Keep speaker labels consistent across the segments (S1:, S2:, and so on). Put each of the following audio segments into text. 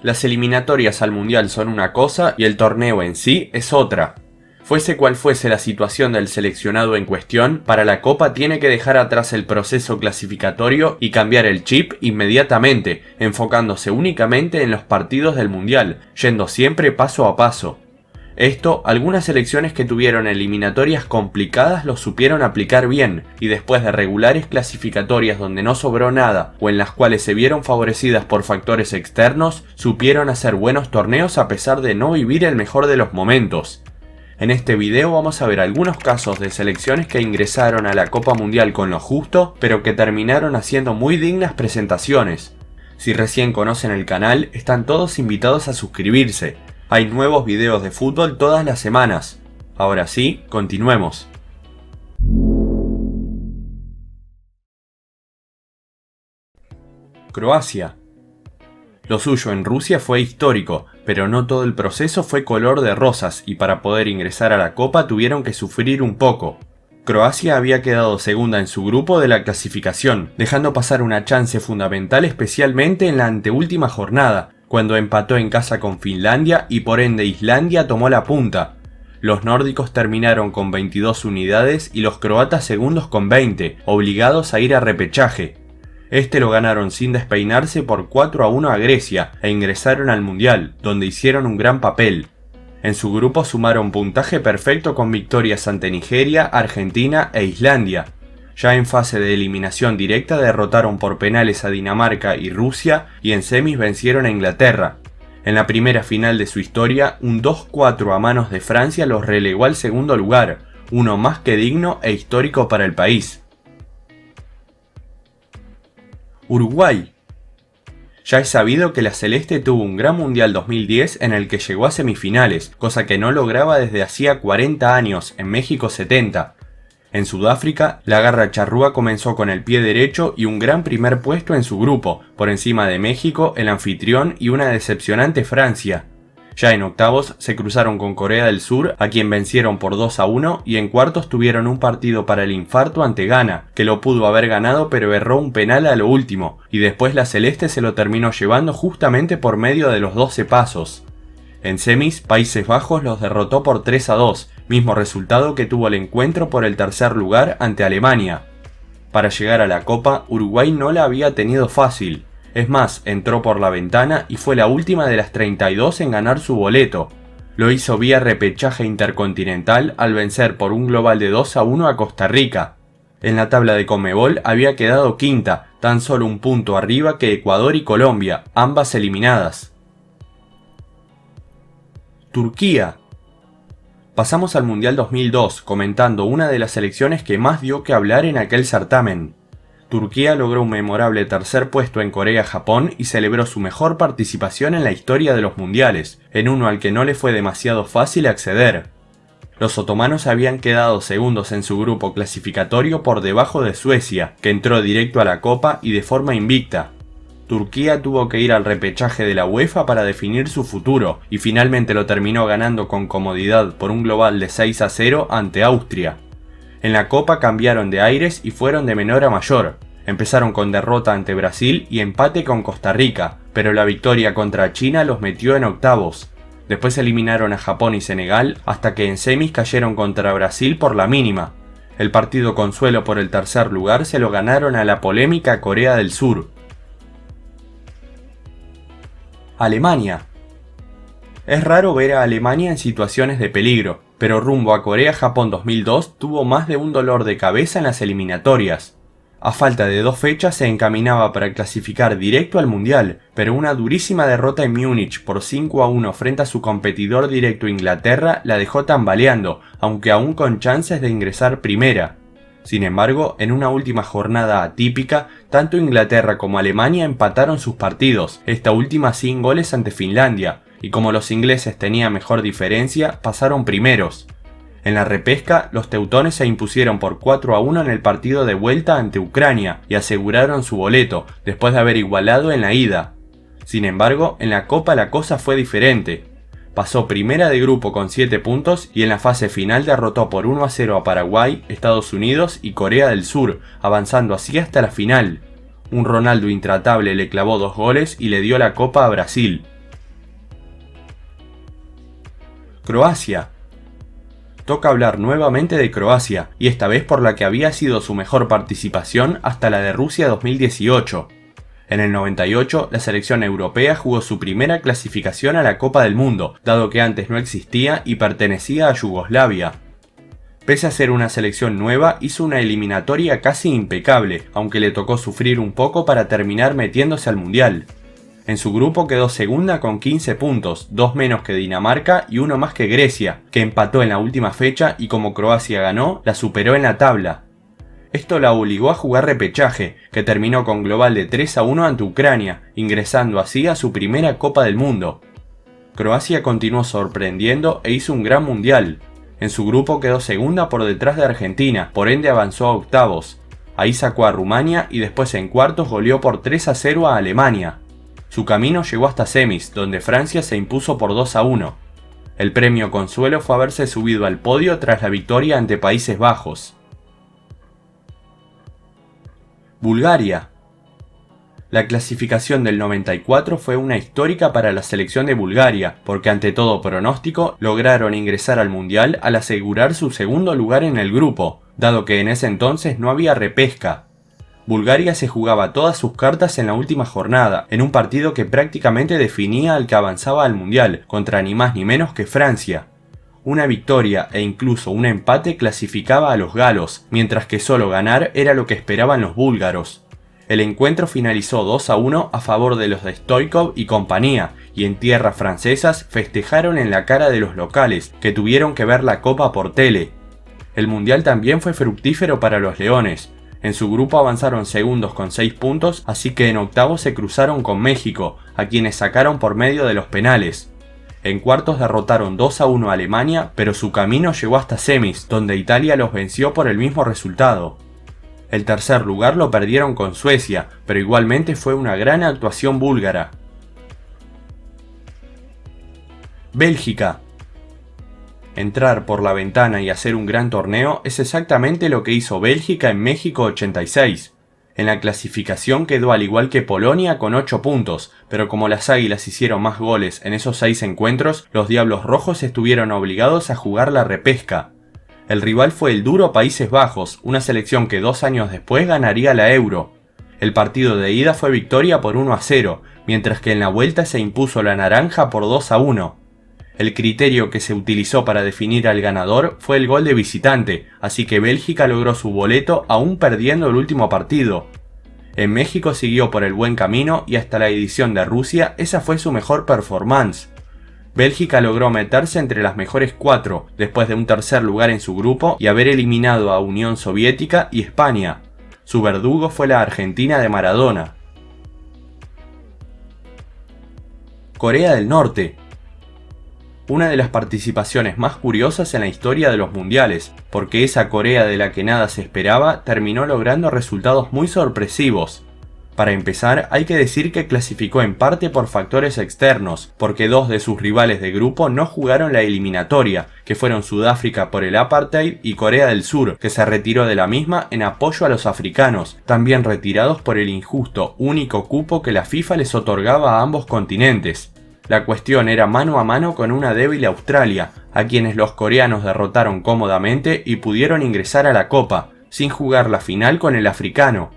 S1: Las eliminatorias al Mundial son una cosa y el torneo en sí es otra. Fuese cual fuese la situación del seleccionado en cuestión, para la Copa tiene que dejar atrás el proceso clasificatorio y cambiar el chip inmediatamente, enfocándose únicamente en los partidos del Mundial, yendo siempre paso a paso. Esto, algunas selecciones que tuvieron eliminatorias complicadas lo supieron aplicar bien, y después de regulares clasificatorias donde no sobró nada o en las cuales se vieron favorecidas por factores externos, supieron hacer buenos torneos a pesar de no vivir el mejor de los momentos. En este video vamos a ver algunos casos de selecciones que ingresaron a la Copa Mundial con lo justo, pero que terminaron haciendo muy dignas presentaciones. Si recién conocen el canal, están todos invitados a suscribirse. Hay nuevos videos de fútbol todas las semanas. Ahora sí, continuemos. Croacia. Lo suyo en Rusia fue histórico, pero no todo el proceso fue color de rosas y para poder ingresar a la Copa tuvieron que sufrir un poco. Croacia había quedado segunda en su grupo de la clasificación, dejando pasar una chance fundamental especialmente en la anteúltima jornada, cuando empató en casa con Finlandia y por ende Islandia tomó la punta. Los nórdicos terminaron con 22 unidades y los croatas segundos con 20, obligados a ir a repechaje. Este lo ganaron sin despeinarse por 4-1 a Grecia e ingresaron al Mundial, donde hicieron un gran papel. En su grupo sumaron puntaje perfecto con victorias ante Nigeria, Argentina e Islandia. Ya en fase de eliminación directa derrotaron por penales a Dinamarca y Rusia y en semis vencieron a Inglaterra. En la primera final de su historia, un 2-4 a manos de Francia los relegó al segundo lugar, uno más que digno e histórico para el país. Uruguay. Ya es sabido que la Celeste tuvo un gran Mundial 2010 en el que llegó a semifinales, cosa que no lograba desde hacía 40 años, en México 70. En Sudáfrica, la garra charrúa comenzó con el pie derecho y un gran primer puesto en su grupo, por encima de México, el anfitrión y una decepcionante Francia. Ya en octavos se cruzaron con Corea del Sur, a quien vencieron por 2-1, y en cuartos tuvieron un partido para el infarto ante Ghana, que lo pudo haber ganado pero erró un penal a lo último, y después la Celeste se lo terminó llevando justamente por medio de los 12 pasos. En semis, Países Bajos los derrotó por 3-2, mismo resultado que tuvo el encuentro por el tercer lugar ante Alemania. Para llegar a la Copa, Uruguay no la había tenido fácil. Es más, entró por la ventana y fue la última de las 32 en ganar su boleto. Lo hizo vía repechaje intercontinental al vencer por un global de 2-1 a Costa Rica. En la tabla de Conmebol había quedado quinta, tan solo un punto arriba que Ecuador y Colombia, ambas eliminadas. Turquía. Pasamos al Mundial 2002 comentando una de las selecciones que más dio que hablar en aquel certamen. Turquía logró un memorable tercer puesto en Corea-Japón y celebró su mejor participación en la historia de los mundiales, en uno al que no le fue demasiado fácil acceder. Los otomanos habían quedado segundos en su grupo clasificatorio por debajo de Suecia, que entró directo a la Copa y de forma invicta. Turquía tuvo que ir al repechaje de la UEFA para definir su futuro, y finalmente lo terminó ganando con comodidad por un global de 6-0 ante Austria. En la Copa cambiaron de aires y fueron de menor a mayor. Empezaron con derrota ante Brasil y empate con Costa Rica, pero la victoria contra China los metió en octavos. Después eliminaron a Japón y Senegal hasta que en semis cayeron contra Brasil por la mínima. El partido consuelo por el tercer lugar se lo ganaron a la polémica Corea del Sur. Alemania. Es raro ver a Alemania en situaciones de peligro, pero rumbo a Corea-Japón 2002 tuvo más de un dolor de cabeza en las eliminatorias. A falta de 2 fechas se encaminaba para clasificar directo al Mundial, pero una durísima derrota en Múnich por 5-1 frente a su competidor directo Inglaterra la dejó tambaleando, aunque aún con chances de ingresar primera. Sin embargo, en una última jornada atípica, tanto Inglaterra como Alemania empataron sus partidos, esta última sin goles ante Finlandia, y como los ingleses tenían mejor diferencia, pasaron primeros. En la repesca, los teutones se impusieron por 4-1 en el partido de vuelta ante Ucrania y aseguraron su boleto, después de haber igualado en la ida. Sin embargo, en la Copa la cosa fue diferente. Pasó primera de grupo con 7 puntos y en la fase final derrotó por 1-0 a Paraguay, Estados Unidos y Corea del Sur, avanzando así hasta la final. Un Ronaldo intratable le clavó 2 goles y le dio la Copa a Brasil. Croacia. Toca hablar nuevamente de Croacia, y esta vez por la que había sido su mejor participación hasta la de Rusia 2018. En el 98, la selección europea jugó su primera clasificación a la Copa del Mundo, dado que antes no existía y pertenecía a Yugoslavia. Pese a ser una selección nueva, hizo una eliminatoria casi impecable, aunque le tocó sufrir un poco para terminar metiéndose al Mundial. En su grupo quedó segunda con 15 puntos, 2 menos que Dinamarca y 1 más que Grecia, que empató en la última fecha y como Croacia ganó, la superó en la tabla. Esto la obligó a jugar repechaje, que terminó con global de 3-1 ante Ucrania, ingresando así a su primera Copa del Mundo. Croacia continuó sorprendiendo e hizo un gran mundial. En su grupo quedó segunda por detrás de Argentina, por ende avanzó a octavos. Ahí sacó a Rumania y después en cuartos goleó por 3-0 a Alemania. Su camino llegó hasta semis, donde Francia se impuso por 2-1. El premio consuelo fue haberse subido al podio tras la victoria ante Países Bajos. Bulgaria. La clasificación del 94 fue una histórica para la selección de Bulgaria, porque ante todo pronóstico lograron ingresar al Mundial al asegurar su segundo lugar en el grupo, dado que en ese entonces no había repesca. Bulgaria se jugaba todas sus cartas en la última jornada, en un partido que prácticamente definía al que avanzaba al Mundial, contra ni más ni menos que Francia. Una victoria e incluso un empate clasificaba a los galos, mientras que solo ganar era lo que esperaban los búlgaros. El encuentro finalizó 2-1 a favor de los de Stoichkov y compañía, y en tierras francesas festejaron en la cara de los locales, que tuvieron que ver la copa por tele. El mundial también fue fructífero para los leones. En su grupo avanzaron segundos con 6 puntos, así que en octavos se cruzaron con México, a quienes sacaron por medio de los penales. En cuartos derrotaron 2-1 a Alemania, pero su camino llegó hasta semis, donde Italia los venció por el mismo resultado. El tercer lugar lo perdieron con Suecia, pero igualmente fue una gran actuación búlgara. Bélgica. Entrar por la ventana y hacer un gran torneo es exactamente lo que hizo Bélgica en México 86. En la clasificación quedó al igual que Polonia con 8 puntos, pero como las Águilas hicieron más goles en esos 6 encuentros, los Diablos Rojos estuvieron obligados a jugar la repesca. El rival fue el duro Países Bajos, una selección que 2 años después ganaría la Euro. El partido de ida fue victoria por 1-0, mientras que en la vuelta se impuso la naranja por 2-1. El criterio que se utilizó para definir al ganador fue el gol de visitante, así que Bélgica logró su boleto aún perdiendo el último partido. En México siguió por el buen camino y hasta la edición de Rusia esa fue su mejor performance. Bélgica logró meterse entre las mejores 4, después de un tercer lugar en su grupo y haber eliminado a Unión Soviética y España. Su verdugo fue la Argentina de Maradona. Corea del Norte. Una de las participaciones más curiosas en la historia de los mundiales, porque esa Corea de la que nada se esperaba terminó logrando resultados muy sorpresivos. Para empezar, hay que decir que clasificó en parte por factores externos, porque 2 de sus rivales de grupo no jugaron la eliminatoria, que fueron Sudáfrica por el apartheid y Corea del Sur, que se retiró de la misma en apoyo a los africanos, también retirados por el injusto único cupo que la FIFA les otorgaba a ambos continentes. La cuestión era mano a mano con una débil Australia, a quienes los coreanos derrotaron cómodamente y pudieron ingresar a la Copa, sin jugar la final con el africano.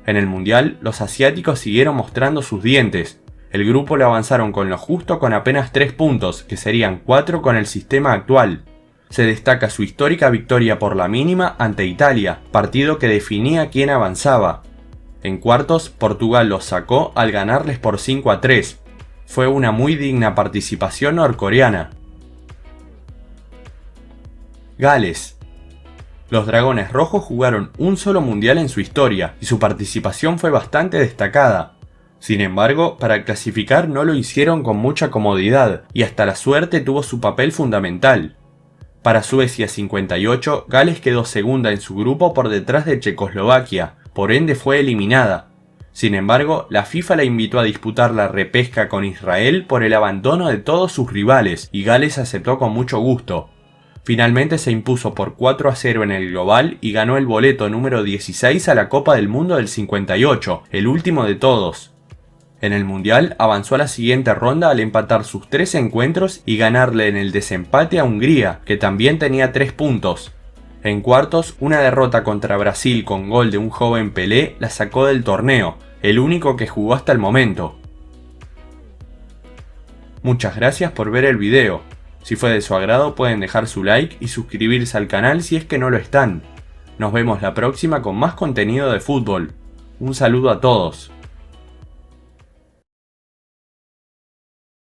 S1: En el Mundial, los asiáticos siguieron mostrando sus dientes. El grupo lo avanzaron con lo justo con apenas 3 puntos, que serían 4 con el sistema actual. Se destaca su histórica victoria por la mínima ante Italia, partido que definía quién avanzaba. En cuartos, Portugal los sacó al ganarles por 5-3. Fue una muy digna participación norcoreana. Gales. Los Dragones Rojos jugaron un solo mundial en su historia y su participación fue bastante destacada. Sin embargo, para clasificar no lo hicieron con mucha comodidad y hasta la suerte tuvo su papel fundamental. Para Suecia 58, Gales quedó segunda en su grupo por detrás de Checoslovaquia, por ende fue eliminada. Sin embargo, la FIFA la invitó a disputar la repesca con Israel por el abandono de todos sus rivales y Gales aceptó con mucho gusto. Finalmente se impuso por 4-0 en el global y ganó el boleto número 16 a la Copa del Mundo del 58, el último de todos. En el Mundial avanzó a la siguiente ronda al empatar sus 3 encuentros y ganarle en el desempate a Hungría, que también tenía 3 puntos. En cuartos, una derrota contra Brasil con gol de un joven Pelé la sacó del torneo, el único que jugó hasta el momento. Muchas gracias por ver el video. Si fue de su agrado pueden dejar su like y suscribirse al canal si es que no lo están. Nos vemos la próxima con más contenido de fútbol. Un saludo a todos.